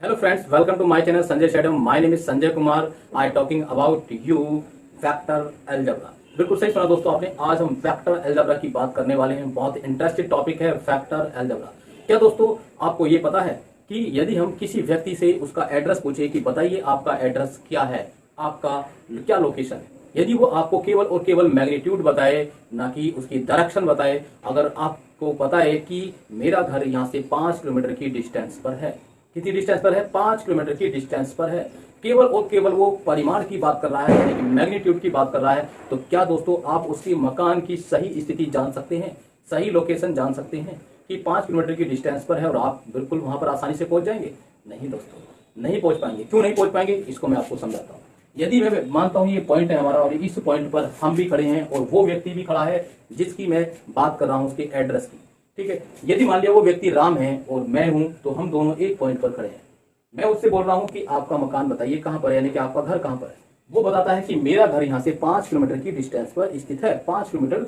Hello friends, welcome to my channel Sanjay Shedam. My name is Sanjay Kumar. I talking about you factor algebra. बिल्कुल सही सुना दोस्तों आपने। आज हम फैक्टर अलजेब्रा की बात करने वाले हैं। बहुत इंटरेस्टिंग टॉपिक है फैक्टर अलजेब्रा। क्या दोस्तों आपको ये पता है कि यदि हम किसी व्यक्ति से उसका एड्रेस पूछे कि बताइए आपका एड्रेस क्या है, आपका क्या लोकेशन है, यदि वो आपको केवल और केवल मैग्नीट्यूड बताए, ना कि उसकी डायरेक्शन बताए, अगर आपको पता है कि मेरा घर यहाँ से 5 किलोमीटर की डिस्टेंस पर है, कितनी डिस्टेंस पर है, 5 किलोमीटर की डिस्टेंस पर है, केवल और केवल वो परिमाण की बात कर रहा है, यानी कि मैग्नीट्यूड की बात कर रहा है, तो क्या दोस्तों आप उसकी मकान की सही स्थिति जान सकते हैं, सही लोकेशन जान सकते हैं कि 5 किलोमीटर की डिस्टेंस पर है और आप बिल्कुल वहां पर आसानी से पहुंच जाएंगे? नहीं दोस्तों, नहीं पहुंच पाएंगे। क्यों नहीं पहुंच पाएंगे, इसको मैं आपको समझाता हूँ। यदि मैं मानता हूं ये पॉइंट है हमारा और इस पॉइंट पर हम भी खड़े हैं और वो व्यक्ति भी खड़ा है जिसकी मैं बात कर रहा हूं, उसके एड्रेस की, ठीक है। यदि मान लिया वो व्यक्ति राम है और मैं हूं, तो हम दोनों एक पॉइंट पर खड़े हैं। मैं उससे बोल रहा हूं कि आपका मकान बताइए कहां पर है, यानी कि आपका घर कहां पर है। वो बताता है कि मेरा घर यहां से 5 किलोमीटर की डिस्टेंस पर स्थित है, 5 किलोमीटर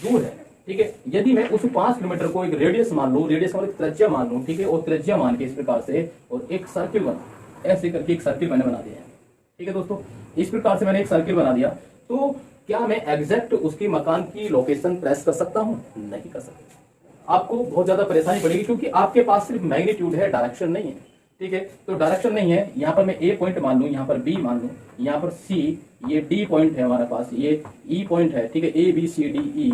दूर है, ठीक है। यदि मैं उस 5 किलोमीटर को एक रेडियस मान लूं, रेडियस मतलब त्रिज्या मान लूं, ठीक है, और त्रिज्या मान के इस प्रकार से और एक सर्किल बना, ऐसे करके एक सर्किल मैंने बना दिया है, ठीक है दोस्तों। इस प्रकार से मैंने एक सर्किल बना दिया, तो क्या मैं एग्जैक्ट उसकी मकान की लोकेशन प्रेस कर सकता हूं? नहीं कर सकता। आपको बहुत ज्यादा परेशानी पड़ेगी, क्योंकि आपके पास सिर्फ मैग्नीट्यूड है, डायरेक्शन नहीं है, ठीक है। तो डायरेक्शन नहीं है, यहाँ पर मैं ए पॉइंट मान लूं, यहाँ पर बी मान लूं, यहाँ पर सी, ये डी पॉइंट है हमारे पास, ये ई पॉइंट है, ठीक है, A B C D E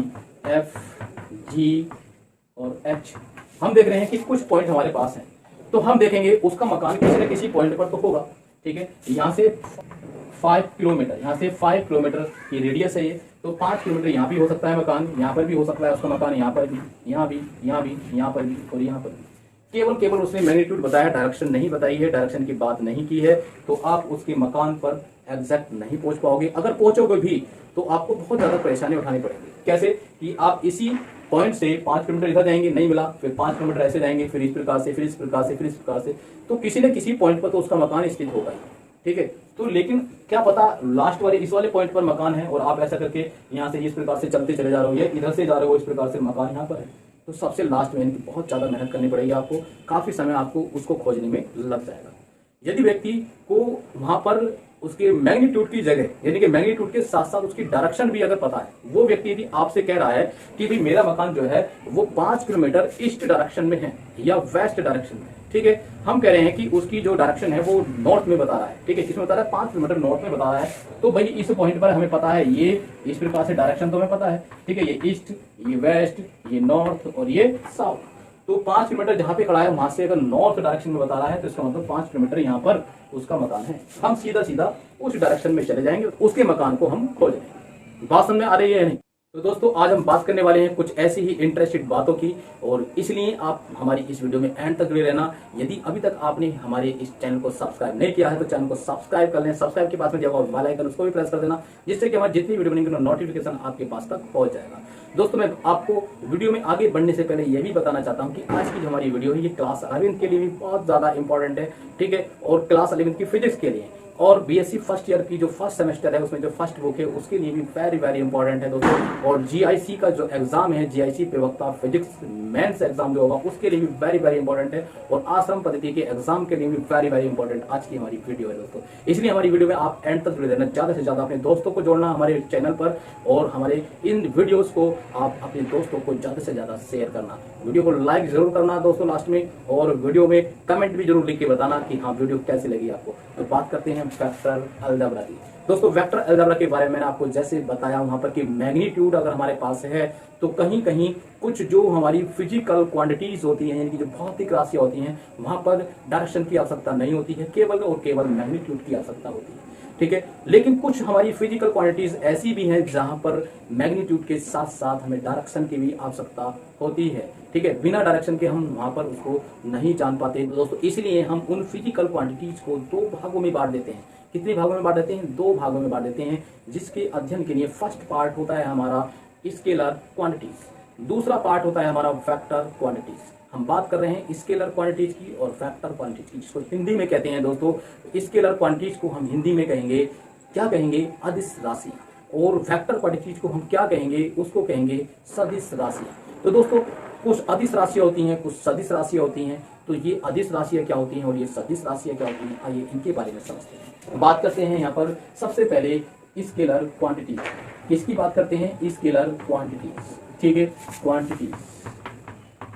F G और एच। हम देख रहे हैं कि कुछ पॉइंट हमारे पास है, तो हम देखेंगे उसका मकान किसी न किसी पॉइंट पर तो होगा, ठीक है। यहाँ से 5 किलोमीटर, यहाँ से 5 किलोमीटर की रेडियस है ये, तो 5 किलोमीटर यहाँ भी हो सकता है मकान, यहाँ पर भी हो सकता है उसका मकान, यहाँ पर भी, यहाँ भी, यहाँ भी, यहाँ पर भी और यहाँ पर भी। केवल उसने मैग्नीट्यूड बताया, डायरेक्शन नहीं बताई है, डायरेक्शन की बात नहीं की है, तो आप उसके मकान पर एग्जैक्ट नहीं पहुंच पाओगे। अगर पहुंचोगे भी तो आपको बहुत ज्यादा परेशानी उठानी पड़ेगी। कैसे कि आप इसी पॉइंट से 5 किलोमीटर इधर जाएंगे, नहीं मिला, फिर 5 किलोमीटर ऐसे जाएंगे, फिर इस प्रकार से, फिर इस प्रकार से, फिर इस प्रकार से, तो किसी न किसी पॉइंट पर तो उसका मकान स्थित होगा ही, ठीक है। तो लेकिन क्या पता लास्ट वाले इस वाले पॉइंट पर मकान है और आप ऐसा करके यहाँ से इस प्रकार से चलते चले जा रहे हो, या इधर से जा रहे हो, इस प्रकार से मकान यहाँ पर है, तो सबसे लास्ट में इनकी बहुत ज्यादा मेहनत करनी पड़ेगी आपको, काफी समय आपको उसको खोजने में लग जाएगा। यदि व्यक्ति को वहां पर उसके मैग्नीट्यूड की जगह, यानी कि मैग्नीट्यूड के साथ साथ उसकी डायरेक्शन भी अगर पता है, वो व्यक्ति यदि आपसे कह रहा है कि भाई मेरा मकान जो है वो 5 किलोमीटर ईस्ट डायरेक्शन में है या वेस्ट डायरेक्शन में, ठीक है, हम कह रहे हैं कि उसकी जो डायरेक्शन है वो नॉर्थ में बता रहा है, ठीक है, किसमें बता रहा है, 5 किलोमीटर नॉर्थ में बता रहा है, तो भाई इस पॉइंट पर हमें पता है ये इस प्रकार से डायरेक्शन तो हमें पता है, ठीक है, ये ईस्ट, ये वेस्ट, ये नॉर्थ और ये साउथ। तो 5 किलोमीटर जहां पे खड़ा है वहां से अगर नॉर्थ डायरेक्शन में बता रहा है, तो इसका मतलब 5 किलोमीटर यहाँ पर उसका मकान है। हम सीधा सीधा उस डायरेक्शन में चले जाएंगे, उसके मकान को हम खोज लेंगे। बात समझ में आ रही है नहीं? तो दोस्तों आज हम बात करने वाले हैं कुछ ऐसी ही इंटरेस्टेड बातों की, और इसलिए आप हमारी इस वीडियो में एंड तक जुड़े रहना। यदि अभी तक आपने हमारे इस चैनल को सब्सक्राइब नहीं किया है तो चैनल को सब्सक्राइब कर लें। सब्सक्राइब के पास में जब बेल आइकन उसको भी प्रेस कर देना, जिससे कि हमारी जितनी वीडियो बनेंगे नोटिफिकेशन आपके पास तक पहुंच जाएगा। दोस्तों मैं आपको वीडियो में आगे बढ़ने से पहले यह भी बताना चाहता हूं कि आज की जो हमारी वीडियो है ये क्लास 11 के लिए भी बहुत ज्यादा इंपॉर्टेंट है, ठीक है, और क्लास 11 की फिजिक्स के लिए और बीएससी फर्स्ट ईयर की जो फर्स्ट सेमेस्टर है उसमें जो फर्स्ट बुक है उसके लिए भी वेरी वेरी इंपॉर्टेंट है दोस्तों। और जीआईसी का जो एग्जाम है, जीआईसी प्रवक्ता फिजिक्स मेंस एग्जाम जो होगा उसके लिए भी वेरी वेरी इंपॉर्टेंट है, और आश्रम पद्धति के एग्जाम के लिए भी वेरी वेरी इंपॉर्टेंट आज की हमारी वीडियो है दोस्तों। इसलिए हमारी वीडियो में आप एंड तक जुड़े रहना, ज्यादा से ज्यादा अपने दोस्तों को जोड़ना हमारे चैनल पर, और हमारे इन वीडियोज को आप अपने दोस्तों को ज्यादा से ज्यादा शेयर करना, वीडियो को लाइक जरूर करना दोस्तों लास्ट में, और वीडियो में कमेंट भी जरूर लिख के बताना कि हाँ वीडियो कैसी लगी आपको। तो बात करते हैं वेक्टर अलजेब्रा की। दोस्तों वेक्टर अलजेब्रा के बारे में मैंने आपको जैसे बताया वहां पर कि मैग्नीट्यूड अगर हमारे पास है तो कहीं कहीं कुछ जो हमारी फिजिकल क्वांटिटीज होती हैं, यानी कि जो भौतिक राशियां होती हैं, वहां पर डायरेक्शन की आवश्यकता नहीं होती है, केवल और केवल मैग्नीट्यूड की आवश्यकता होती है, ठीक है। लेकिन कुछ हमारी फिजिकल क्वांटिटीज ऐसी भी हैं जहां पर मैग्नीट्यूड के साथ साथ हमें डायरेक्शन की भी आवश्यकता होती है, ठीक है। बिना डायरेक्शन के हम वहां पर उसको नहीं जान पाते दोस्तों। इसलिए हम उन फिजिकल क्वांटिटीज को 2 भागों में बांट देते हैं। कितने भागों में बांट देते हैं? 2 भागों में बांट देते हैं, जिसके अध्ययन के लिए फर्स्ट पार्ट होता है हमारा स्केलर क्वांटिटीज, दूसरा पार्ट होता है हमारा वेक्टर क्वांटिटीज। हम बात कर रहे हैं स्केलर क्वांटिटीज की और वेक्टर क्वांटिटीज की, जिसको हिंदी में कहते हैं दोस्तों। स्केलर क्वांटिटीज को हम हिंदी में कहेंगे, क्या कहेंगे? अदिश राशियां। और वेक्टर क्वांटिटीज को हम क्या कहेंगे? उसको कहेंगे सदिश राशियां। तो दोस्तों कुछ अदिश राशियां होती हैं, कुछ सदिश राशियां होती हैं। तो ये अदिश राशियां क्या होती हैं और ये सदिश राशियां क्या होती हैं, आइए इनके बारे में समझते हैं। बात करते हैं यहाँ पर सबसे पहले स्केलर क्वांटिटी। किसकी बात करते हैं? Scalar quantities. ठीक है, क्वांटिटीज।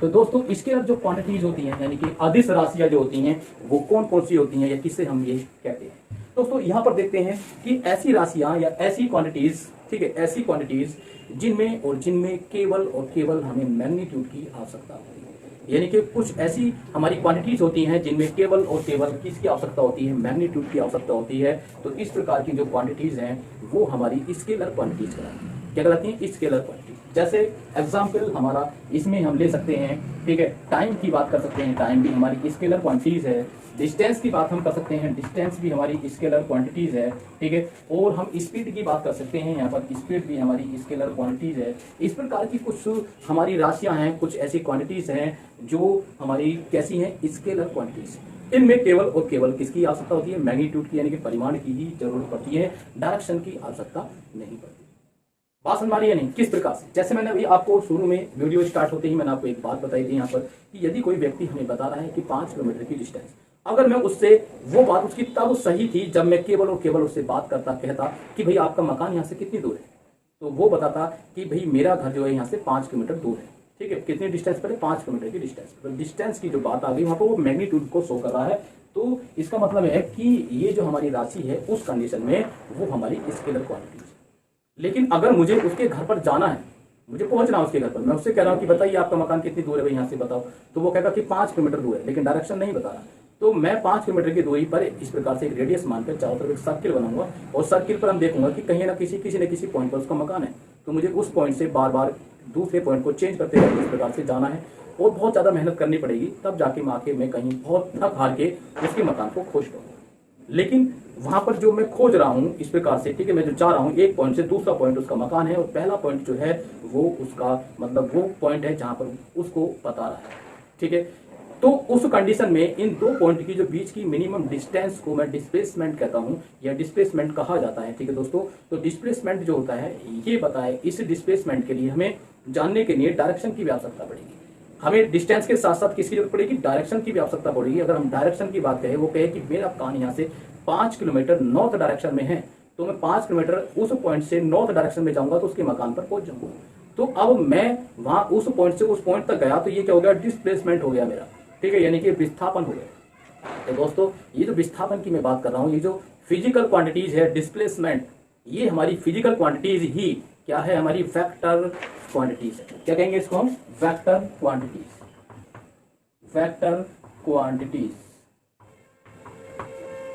तो दोस्तों स्केलर जो क्वांटिटीज होती हैं यानी कि अदिश राशियां जो होती हैं वो कौन कौन सी होती हैं या किससे हम ये कहते हैं? दोस्तों यहाँ पर देखते हैं कि ऐसी राशियां या ऐसी क्वांटिटीज, ठीक है, ऐसी क्वांटिटीज जिनमें केवल और केवल हमें मैग्नीट्यूड की आवश्यकता होती है। यानी कि कुछ ऐसी हमारी क्वांटिटीज होती हैं जिनमें केवल और केवल किसकी आवश्यकता होती है? मैग्नीट्यूड की आवश्यकता होती है। तो इस प्रकार की जो क्वांटिटीज हैं वो हमारी स्केलर क्वांटिटीज कहलाती हैं। क्या कहलाती हैं? Scalar quantities. जैसे एग्जाम्पल हमारा इसमें हम ले सकते हैं, ठीक है, टाइम की बात कर सकते हैं, टाइम भी हमारी स्केलर क्वांटिटीज है। डिस्टेंस की बात हम कर सकते हैं, डिस्टेंस भी हमारी स्केलर क्वांटिटीज है। ठीक है, और हम स्पीड की बात कर सकते हैं, यहाँ पर स्पीड भी हमारी स्केलर क्वांटिटीज है। इस प्रकार की कुछ हमारी राशियां हैं, कुछ ऐसी क्वांटिटीज हैं जो हमारी कैसी हैं? Scalar quantities. इनमें केवल और केवल किसकी आवश्यकता होती है? मैग्नीट्यूड की यानी कि परिमाण की ही जरूरत पड़ती है, डायरेक्शन की आवश्यकता नहीं पड़ती। बात समझ रही है नहीं? किस प्रकार से? जैसे मैंने अभी आपको शुरू में वीडियो स्टार्ट होते ही मैंने आपको एक बात बताई थी यहाँ पर कि यदि कोई व्यक्ति हमें बता रहा है कि 5 किलोमीटर की डिस्टेंस, अगर मैं उससे वो बात उसकी तब सही थी जब मैं केवल और केवल उससे बात करता, कहता कि भाई आपका मकान यहाँ से कितनी दूर है, तो वो बताता कि भाई मेरा घर जो है यहाँ से 5 किलोमीटर दूर है। ठीक है, कितनी डिस्टेंस पर है? 5 किलोमीटर की डिस्टेंस। तो डिस्टेंस की जो बात आ गई वहां पर वो मैग्नीट्यूड को शो कर रहा है। तो इसका मतलब है कि ये जो हमारी राशि है उस कंडीशन में वो हमारी स्केलर क्वांटिटी है। लेकिन अगर मुझे उसके घर पर जाना है, मुझे पहुंचना है उसके घर पर, मैं उससे कह रहा हूँ कि बताइए आपका मकान कितनी दूर है भाई यहाँ से बताओ, तो वो कहेगा कि 5 किलोमीटर दूर है, लेकिन डायरेक्शन नहीं बता रहा। तो मैं 5 किलोमीटर की दूरी पर इस प्रकार से एक रेडियस मानकर चारों तरफ एक सर्किल बनाऊंगा और सर्किल पर हम देखूंगा कि कहीं ना किसी पॉइंट पर उसका मकान है। तो मुझे उस पॉइंट से बार बार दूसरे पॉइंट को चेंज करते रहते इस प्रकार से जाना है और बहुत ज्यादा मेहनत करनी पड़ेगी, तब जाके मैं कहीं बहुत थक हार के उसके मकान को खोज पाऊंगा। लेकिन वहां पर जो मैं खोज रहा हूं इस प्रकार से, ठीक है, मैं जो चाह रहा हूं एक पॉइंट से दूसरा पॉइंट उसका मकान है और पहला पॉइंट जो है वो उसका मतलब वो पॉइंट है जहां पर उसको बता रहा है। ठीक है, तो उस कंडीशन में इन दो पॉइंट की जो बीच की मिनिमम डिस्टेंस को मैं डिस्प्लेसमेंट कहता हूं या डिस्प्लेसमेंट कहा जाता है। ठीक है दोस्तों, तो डिस्प्लेसमेंट जो होता है ये बताए, इस डिस्प्लेसमेंट के लिए हमें जानने के लिए डायरेक्शन की भी आवश्यकता पड़ेगी। हमें डिस्टेंस के साथ साथ किसकी जरूरत पड़ेगी? डायरेक्शन की भी आवश्यकता पड़ेगी। अगर हम डायरेक्शन की बात करें, वो कहे कि मेरा मकान यहाँ से 5 किलोमीटर नॉर्थ डायरेक्शन में है, तो मैं 5 किलोमीटर उस पॉइंट से नॉर्थ डायरेक्शन में जाऊंगा तो उसके मकान पर पहुंच जाऊंगा। तो अब मैं वहां उस पॉइंट से उस पॉइंट तक गया, तो ये क्या हो गया? डिस्प्लेसमेंट हो गया मेरा। ठीक है, यानी कि विस्थापन हो गया। तो दोस्तों ये जो विस्थापन की मैं बात कर रहा हूँ, ये जो फिजिकल क्वांटिटीज है डिस्प्लेसमेंट, ये हमारी फिजिकल क्वांटिटीज ही क्या है? हमारी वेक्टर क्वांटिटीज है। क्या कहेंगे इसको हम? Vector quantities. Vector quantities.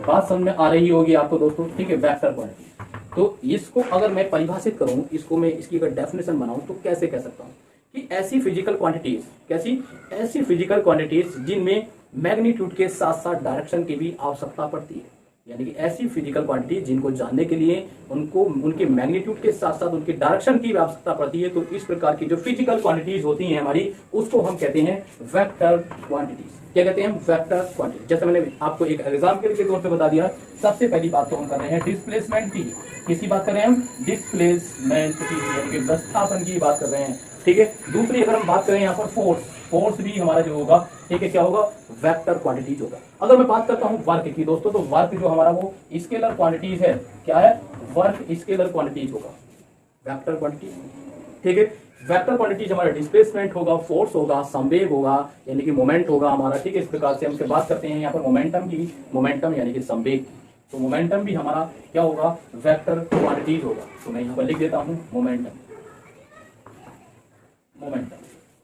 बात समझ में आ रही होगी आपको दोस्तों? ठीक है, वेक्टर क्वांटिटी। तो इसको अगर मैं परिभाषित करूं, इसको मैं इसकी अगर डेफिनेशन बनाऊं तो कैसे कह सकता हूं कि ऐसी फिजिकल क्वांटिटीज, कैसी? ऐसी फिजिकल क्वांटिटीज जिनमें मैग्नीट्यूड के साथ साथ डायरेक्शन की भी आवश्यकता पड़ती है। यानी कि ऐसी फिजिकल क्वांटिटी जिनको जानने के लिए उनको उनके मैग्नीट्यूड के साथ साथ उनके डायरेक्शन की भी आवश्यकता पड़ती है। तो इस प्रकार की जो फिजिकल क्वांटिटीज होती हैं हमारी, उसको हम कहते हैं वेक्टर क्वांटिटीज। क्या कहते हैं हम? Vector quantity. जैसे मैंने आपको एक एग्जाम्पल के तौर पे बता दिया, सबसे पहली बात तो हम कर रहे हैं डिस्प्लेसमेंट की। किसकी बात कर रहे हैं हम? डिस्प्लेसमेंट की, यानी कि विस्थापन की बात कर रहे हैं। ठीक है, दूसरी अगर हम बात करें यहाँ पर फोर्स, फोर्स भी हमारा जो होगा, ठीक है, क्या होगा? वेक्टर क्वांटिटीज होगा। अगर मैं बात करता हूँ वर्क की दोस्तों, तो वर्क जो हमारा वो स्केलर क्वांटिटीज है। क्या है? वर्क स्केलर क्वांटिटीज होगा, वेक्टर क्वांटिटी। ठीक है, वेक्टर क्वांटिटीज हमारा डिस्प्लेसमेंट होगा, फोर्स होगा, संवेग होगा यानी कि मोमेंट होगा हमारा। ठीक है, इस प्रकार से हम बात करते हैं यहाँ पर मोमेंटम की, मोमेंटम यानी कि संवेग। तो मोमेंटम भी हमारा क्या होगा? वेक्टर क्वांटिटीज होगा। तो मैं यहाँ पर लिख देता हूँ मोमेंटम। मोमेंटम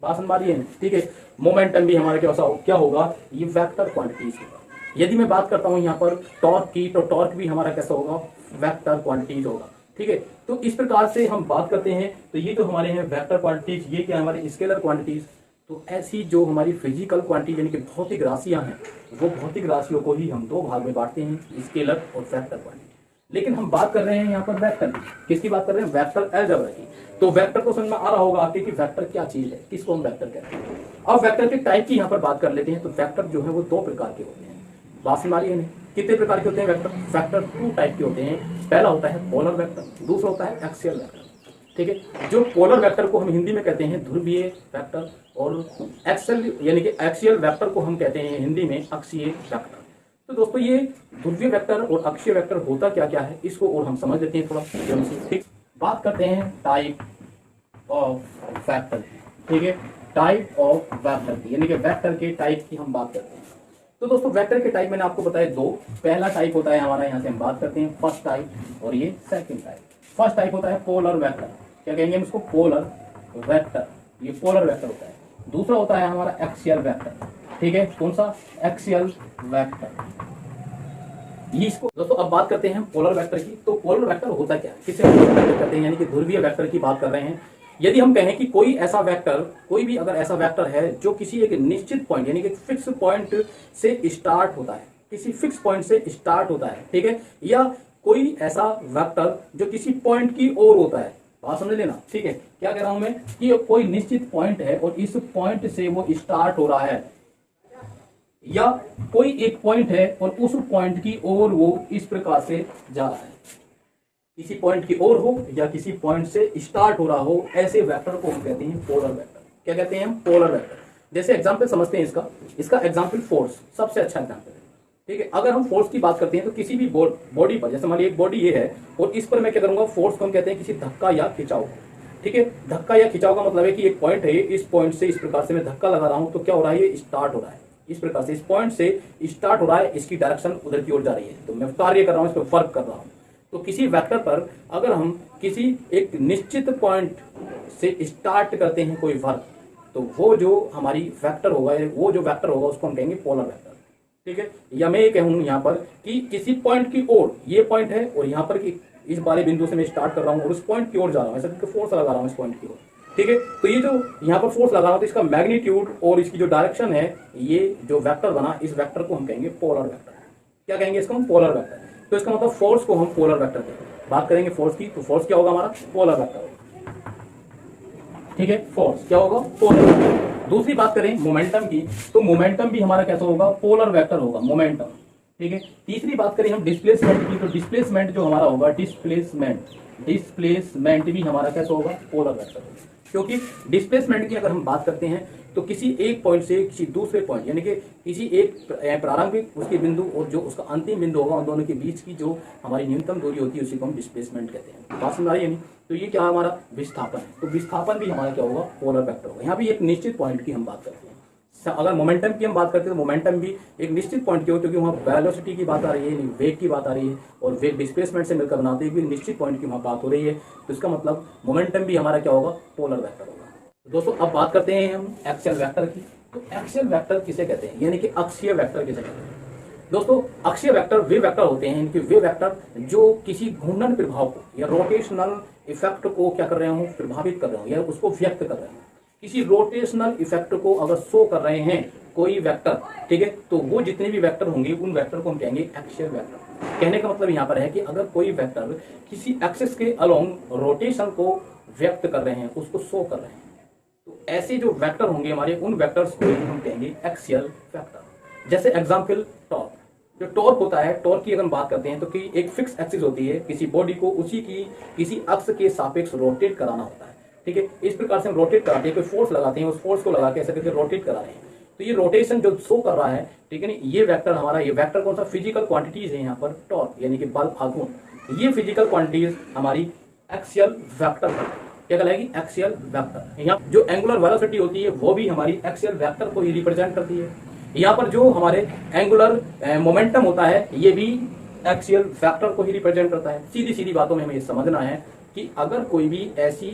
बात समझ रही है? ठीक है, मोमेंटम भी हमारा क्या होगा? ये वेक्टर क्वांटिटीज होगा। यदि मैं बात करता हूँ यहाँ पर टॉर्क की, तो टॉर्क भी हमारा कैसा होगा? वेक्टर क्वांटिटीज होगा। ठीक है, तो इस प्रकार से हम बात करते हैं। तो ये जो हमारे हैं वेक्टर क्वांटिटीज, ये क्या हमारे स्केलर क्वांटिटीज। तो ऐसी जो हमारी फिजिकल क्वांटिटी यानी कि भौतिक राशियां हैं, वो भौतिक राशियों को ही हम दो भाग में बांटते हैं, स्केलर और वेक्टर क्वांटिटी। लेकिन हम बात कर रहे हैं यहाँ पर वेक्टर की। किसकी बात कर रहे हैं? वेक्टर अलजेब्रा की। तो वेक्टर को समझ में आ रहा होगा आपके कि वेक्टर क्या चीज है, किसको हम वेक्टर कहते हैं। अब वेक्टर के टाइप की यहाँ पर बात कर लेते हैं। तो वेक्टर जो है वो दो प्रकार के होते हैं। बात समझ रही है नहीं? कितने प्रकार के होते हैं वेक्टर? वेक्टर 2 टाइप के होते हैं। पहला होता है पोलर वेक्टर, दूसरा होता है एक्सियल वेक्टर। ठीक है। जो पोलर वेक्टर को हम हिंदी में कहते हैं ध्रुवीय वेक्टर, और एक्सल यानी कि एक्सियल वेक्टर को हम कहते हैं हिंदी में अक्षीय वेक्टर। तो दोस्तों ये ध्रुवीय वेक्टर और अक्षीय वेक्टर होता क्या क्या है इसको और हम समझ लेते हैं थोड़ा ध्यान से। ठीक, बात करते हैं टाइप ऑफ वेक्टर, ठीक है, टाइप ऑफ वेक्टर की, यानी कि वेक्टर के टाइप की हम बात करते हैं। तो दोस्तों वेक्टर के टाइप मैंने आपको बताया दो। पहला टाइप होता है हमारा, यहाँ से हम बात करते हैं फर्स्ट टाइप, और ये सेकंड टाइप। फर्स्ट टाइप होता है पोलर वेक्टर, क्या कहेंगे हम इसको, पोलर वेक्टर, ये पोलर वेक्टर होता है। दूसरा होता है हमारा एक्सियल वेक्टर, ठीक है, कौन सा, एक्सियल वेक्टर। ये इसको दोस्तों अब बात करते हैं पोलर वेक्टर की। तो पोलर वेक्टर होता क्या है, किसे कहते हैं, यानी कि ध्रुवीय वेक्टर की बात कर रहे हैं। यदि हम कहें कि कोई ऐसा वेक्टर, कोई भी अगर ऐसा वेक्टर है जो किसी एक निश्चित पॉइंट यानी कि फिक्स पॉइंट से स्टार्ट होता है, किसी फिक्स पॉइंट से स्टार्ट होता है, ठीक है, या कोई ऐसा वेक्टर जो किसी पॉइंट की ओर होता है, बात समझ लेना, ठीक है। क्या कह रहा हूं मैं कि कोई निश्चित पॉइंट है और इस पॉइंट से वो स्टार्ट हो रहा है, या कोई एक पॉइंट है और उस पॉइंट की ओर वो इस प्रकार से जा रहा है, किसी पॉइंट की ओर हो या किसी पॉइंट से स्टार्ट हो रहा हो, ऐसे वेक्टर को हम कहते हैं पोलर वेक्टर। क्या कहते हैं हम, पोलर वेक्टर। जैसे एग्जांपल समझते हैं इसका एग्जांपल फोर्स सबसे अच्छा एग्जांपल है, ठीक है। अगर हम फोर्स की बात करते हैं तो किसी भी बॉडी पर, जैसे हमारी एक बॉडी ये है और इस पर मैं क्या करूंगा, फोर्स को हम कहते हैं किसी धक्का या खिंचाव को, ठीक है। धक्का या खिंचाव का मतलब है कि एक पॉइंट है, इस पॉइंट से इस प्रकार से मैं धक्का लगा रहा हूं तो क्या हो रहा है, ये स्टार्ट हो रहा है, इस प्रकार से इस पॉइंट से स्टार्ट हो रहा है, इसकी डायरेक्शन उधर की ओर जा रही है, तो मैं कार्य कर रहा हूं, इस पर वर्क कर रहा हूं। तो किसी वेक्टर पर अगर हम किसी एक निश्चित पॉइंट से स्टार्ट करते हैं कोई वर्क, तो वो जो हमारी वेक्टर होगा, वो जो वेक्टर होगा उसको हम कहेंगे पोलर वेक्टर, ठीक है। या मैं ये कहूँ यहाँ पर कि किसी पॉइंट की ओर, ये पॉइंट है और यहाँ पर कि इस वाले बिंदु से मैं स्टार्ट कर रहा हूँ और उस पॉइंट की ओर जा रहा हूँ, ऐसा करके फोर्स लगा रहा हूँ इस पॉइंट की ओर, ठीक है। तो ये जो यहाँ पर फोर्स लगा रहा हूँ तो इसका मैग्नीट्यूड और इसकी जो डायरेक्शन है, ये जो वेक्टर बना, इस वेक्टर को हम कहेंगे पोलर वेक्टर। क्या कहेंगे इसको हम, पोलर वेक्टर। तो इसका मतलब फोर्स को हम पोलर वेक्टर कहेंगे। बात करेंगे फोर्स की, तो फोर्स क्या होगा हमारा, पोलर वेक्टर, ठीक है। फोर्स क्या होगा, पोलर वेक्टर। दूसरी बात करें मोमेंटम की, तो मोमेंटम भी हमारा कैसा होगा, पोलर वेक्टर होगा, मोमेंटम, ठीक है। तीसरी बात करें हम डिस्प्लेसमेंट की, तो डिस्प्लेसमेंट जो हमारा होगा, डिस्प्लेसमेंट भी हमारा कैसा होगा, पोलर वेक्टर होगा। क्योंकि डिस्प्लेसमेंट की अगर हम बात करते हैं तो किसी एक पॉइंट से किसी दूसरे पॉइंट, यानी कि किसी एक प्रारंभिक उसके बिंदु और जो उसका अंतिम बिंदु होगा, उन दोनों के बीच की जो हमारी न्यूनतम दूरी होती है उसी को हम डिस्प्लेसमेंट कहते हैं। बात समझ आ रही है नहीं? तो ये क्या हमारा विस्थापन है, तो विस्थापन भी हमारा क्या होगा, पोलर वेक्टर होगा। यहाँ भी एक निश्चित पॉइंट की हम बात करते हैं। अगर मोमेंटम की हम बात करते हैं तो मोमेंटम भी एक निश्चित पॉइंट की हो, क्योंकि वहाँ वेलोसिटी की बात आ रही है, वेग की बात आ रही है, और वेग डिस्प्लेसमेंट से मिलकर बनाते हुए निश्चित पॉइंट की वहाँ बात हो रही है, तो इसका मतलब मोमेंटम भी हमारा क्या होगा, पोलर वेक्टर होगा। दोस्तों अब बात करते हैं हम एक्सियल वेक्टर की। तो एक्सियल वेक्टर किसे कहते हैं, यानी कि अक्षीय वेक्टर किसे कहते हैं। दोस्तों अक्षीय वेक्टर वे वेक्टर होते हैं, इनके वे वेक्टर जो किसी घूर्णन प्रभाव को या रोटेशनल इफेक्ट को क्या कर रहे हो, प्रभावित कर रहे हो या उसको व्यक्त कर रहे हो। किसी रोटेशनल इफेक्ट को अगर शो कर रहे हैं कोई वेक्टर, ठीक है, तो वो जितने भी वेक्टर होंगे उन वेक्टर को हम कहेंगे एक्सियल वेक्टर। कहने का मतलब यहाँ पर है कि अगर कोई वेक्टर किसी एक्सिस के अलोंग रोटेशन को व्यक्त कर रहे हैं, उसको शो कर रहे हैं, तो ऐसे जो वेक्टर होंगे हमारे, उन वेक्टर्स को हम कहेंगे एक्सियल वेक्टर। जैसे एग्जांपल टॉर्क, जो टॉर्क होता है, टॉर्क की अगर हम बात करते हैं तो कि एक फिक्स एक्सिस होती है, किसी बॉडी को उसी की किसी अक्ष के सापेक्ष रोटेट कराना होता है, ठीक है। इस प्रकार से हम रोटेट कराते हैं, कोई फोर्स लगाते हैं, उस फोर्स को लगा के ऐसे करके रोटेट करा रहे हैं, तो ये रोटेशन जो शो कर रहा है, ठीक है ना, ये वेक्टर हमारा, ये वेक्टर कौन सा, फिजिकल क्वांटिटीज है यहाँ पर टॉर्क यानी कि बल आघूर्ण, ये फिजिकल क्वांटिटीज हमारी एक्सियल वेक्टर क्या कहलाएगी, एक्सियल वेक्टर। यहाँ जो एंगुलर वेलोसिटी होती है वो भी हमारी एक्सियल वेक्टर को ही रिप्रेजेंट करती है। यहाँ पर जो हमारे एंगुलर मोमेंटम होता है ये भी एक्सियल वेक्टर को ही रिप्रेजेंट करता है। सीधी सीधी बातों में हमें ये समझना है कि अगर कोई भी ऐसी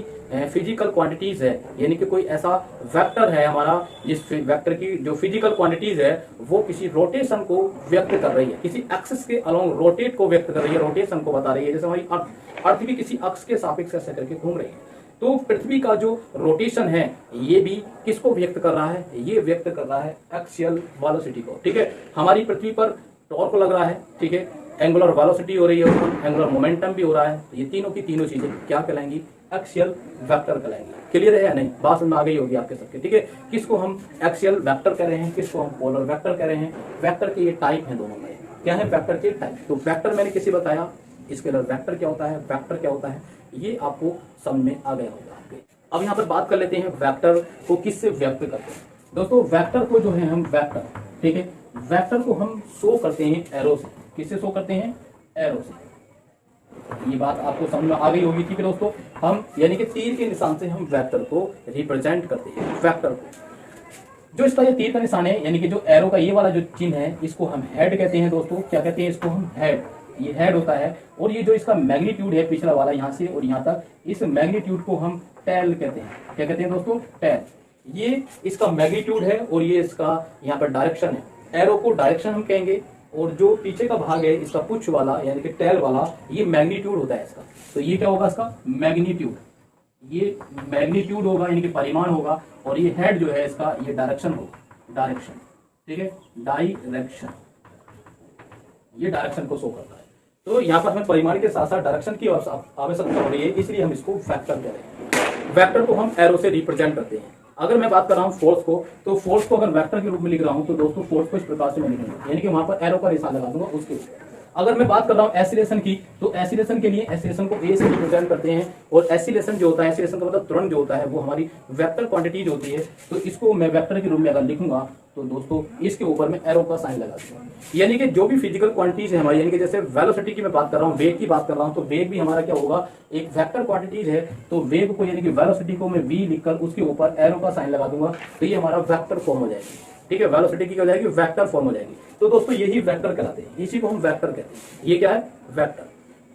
फिजिकल क्वांटिटीज है, यानी कि कोई ऐसा वेक्टर है हमारा, जिस वेक्टर की जो फिजिकल क्वांटिटीज है वो किसी रोटेशन को व्यक्त कर रही है, किसी एक्सिस के अलोंग रोटेट को व्यक्त कर रही है, रोटेशन को बता रही है। जैसे हमारी अर्थ भी किसी अक्ष के सापेक्ष ऐसे करके घूम रही है, तो पृथ्वी का जो रोटेशन है ये भी किसको व्यक्त कर रहा है, ये व्यक्त कर रहा है एक्सियल वेलोसिटी को, ठीक है। हमारी पृथ्वी पर टॉर्क लग रहा है, ठीक है, एंगुलर वेलोसिटी हो रही है, एंगुलर मोमेंटम भी हो रहा है, ये तीनों की तीनों चीजें क्या कहलाएंगी, एक्सियल वेक्टर कहलाएंगी। क्लियर है या नहीं, बात समझ में आ गई होगी आपके सबके, ठीक है। किसको हम एक्सियल वेक्टर कह रहे हैं, किसको हम पोलर वेक्टर कह रहे हैं। वेक्टर के ये टाइप हैं दोनों में, क्या है वेक्टर के टाइप। तो वेक्टर मैंने किसी बताया स्केलर वेक्टर क्या होता है, वेक्टर क्या होता है, ये आपको समझ में आ गया होगा आपके। अब यहाँ पर बात कर लेते हैं वेक्टर को किससे व्यक्त करते हैं। दोस्तों वेक्टर को जो है हम वेक्टर, ठीक है, वेक्टर को हम शो करते हैं एरो से। किससे शो करते हैं? एरो से। ये बात आपको समझ में आ गई होगी। ठीक है दोस्तों, हम यानी कि तीर के निशान से हम वेक्टर को रिप्रेजेंट करते हैं। वेक्टर को जो इसका ये तीर का निशान है, यानी कि जो एरो का ये वाला जो चिन्ह है, इसको हम हेड कहते हैं दोस्तों। क्या कहते हैं इसको हम? हेड। ये हेड होता है। और ये जो इसका मैग्नीट्यूड है, पिछला वाला यहाँ से और यहाँ तक, इस मैग्नीट्यूड को हम टेल कहते हैं। क्या कहते हैं दोस्तों? टेल। ये इसका मैग्नीट्यूड है और ये इसका यहाँ पर डायरेक्शन है। एरो को डायरेक्शन हम कहेंगे और जो पीछे का भाग है इसका पुछ वाला यानी कि टेल वाला, ये मैग्नीट्यूड होता है इसका। तो ये क्या होगा? इसका मैग्नीट्यूड। ये मैग्नीट्यूड होगा यानी कि परिमाण होगा। और ये हेड जो है इसका, ये डायरेक्शन होगा। डायरेक्शन, ठीक है, डायरेक्शन, ये डायरेक्शन को शो करता है। तो यहाँ पर हमें परिमाण के साथ साथ डायरेक्शन की आवश्यकता हो रही है, इसलिए हम इसको वेक्टर कह रहे हैं। वेक्टर को हम एरो से रिप्रेजेंट करते हैं। अगर मैं बात कर रहा हूँ फोर्स को, तो फोर्स को अगर वेक्टर के रूप में लिख रहा हूँ तो दोस्तों फोर्स को इस प्रकार से मैं लिखूंगा, यानी कि वहां पर एरो का निशान लगा दूंगा उसके ऊपर। अगर मैं बात कर रहा हूँ एसिलेशन की, तो एसिलेशन के लिए एसिलेशन को ए से रिप्रेजेंट करते हैं। और एसिलेशन जो होता है, एसिलेशन का मतलब तुरंत जो होता है, वो हमारी वेक्टर क्वांटिटीज होती है। तो इसको मैं वेक्टर के रूप में अगर लिखूंगा तो दोस्तों इसके ऊपर मैं एरो का साइन लगा दूंगा। यानी कि जो भी फिजिकल क्वांटिटीज है हमारी, यानी कि जैसे वेलोसिटी की मैं बात कर रहा हूँ, वेग की बात कर रहा हूँ, तो वेग भी हमारा क्या होगा? एक वेक्टर क्वांटिटीज है। तो वेग को यानी कि वेलोसिटी को मैं वी लिखकर उसके ऊपर एरो का साइन लगा दूंगा, तो ये हमारा वेक्टर फॉर्म हो जाएगी। ठीक है, वेलोसिटी की क्या हो जाएगी? वेक्टर फॉर्म हो जाएगी। तो दोस्तों यही वेक्टर कहलाते हैं, इसी को हम वेक्टर कहते हैं। ये क्या है? वेक्टर।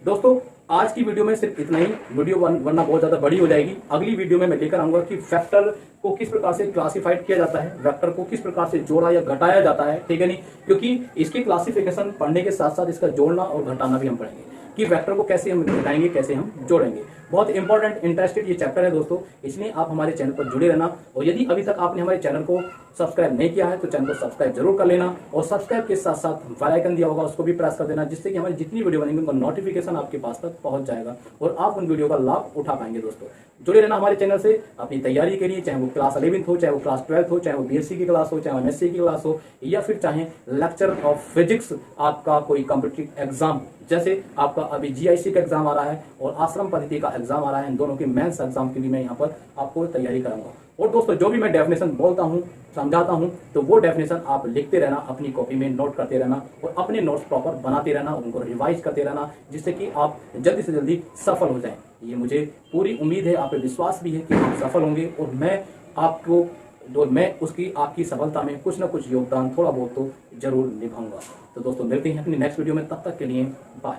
दोस्तों आज की वीडियो में सिर्फ इतना ही। वीडियो वरना बहुत ज्यादा बड़ी हो जाएगी। अगली वीडियो में मैं लेकर आऊंगा कि वेक्टर को किस प्रकार से क्लासिफाइड किया जाता है, वेक्टर को किस प्रकार से जोड़ा या घटाया जाता है। ठीक है नहीं, क्योंकि इसकी क्लासिफिकेशन पढ़ने के साथ साथ इसका जोड़ना और घटाना भी हम पढ़ेंगे कि वेक्टर को कैसे हम घटाएंगे, कैसे हम जोड़ेंगे। बहुत इंपॉर्टेंट इंटरेस्टेड ये चैप्टर है दोस्तों, इसलिए आप हमारे चैनल पर जुड़े रहना। और यदि अभी तक आपने हमारे चैनल को सब्सक्राइब नहीं किया है तो चैनल को सब्सक्राइब जरूर कर लेना। और सब्सक्राइब के साथ साथ बेल आइकन दिया होगा, उसको भी प्रेस कर देना, जिससे कि हमारी जितनी वीडियो बनेंगे उनका नोटिफिकेशन आपके पास तक पहुंच जाएगा और आप उन वीडियो का लाभ उठा पाएंगे। दोस्तों जुड़े रहना हमारे चैनल से अपनी तैयारी के लिए, चाहे वो क्लास 11th हो, चाहे वो क्लास 12th हो, चाहे वो बीएससी की क्लास हो, चाहे एमएससी की क्लास हो, या फिर चाहे लेक्चर ऑफ फिजिक्स आपका कोई कॉम्पिटिटिव एग्जाम, जैसे आपका अभी जीआईसी का एग्जाम आ रहा है और आश्रम पद्धति का एग्जाम आ रहा है। इन दोनों के मेंस एग्जाम के लिए मैं यहाँ पर आपको तैयारी कराऊंगा। और दोस्तों जो भी मैं डेफिनेशन बोलता हूँ, समझाता हूँ, तो वो डेफिनेशन आप लिखते रहना, अपनी कॉपी में नोट करते रहना और अपने नोट्स प्रॉपर बनाते रहना, उनको रिवाइज करते रहना, जिससे कि आप जल्दी से जल्दी सफल हो जाएं। ये मुझे पूरी उम्मीद है, आप पे विश्वास भी है कि आप सफल होंगे और मैं उसकी आपकी सफलता में कुछ ना कुछ योगदान थोड़ा बहुत तो जरूर निभाऊंगा। तो दोस्तों मिलते हैं अपनी नेक्स्ट वीडियो में, तब तक के लिए बाय।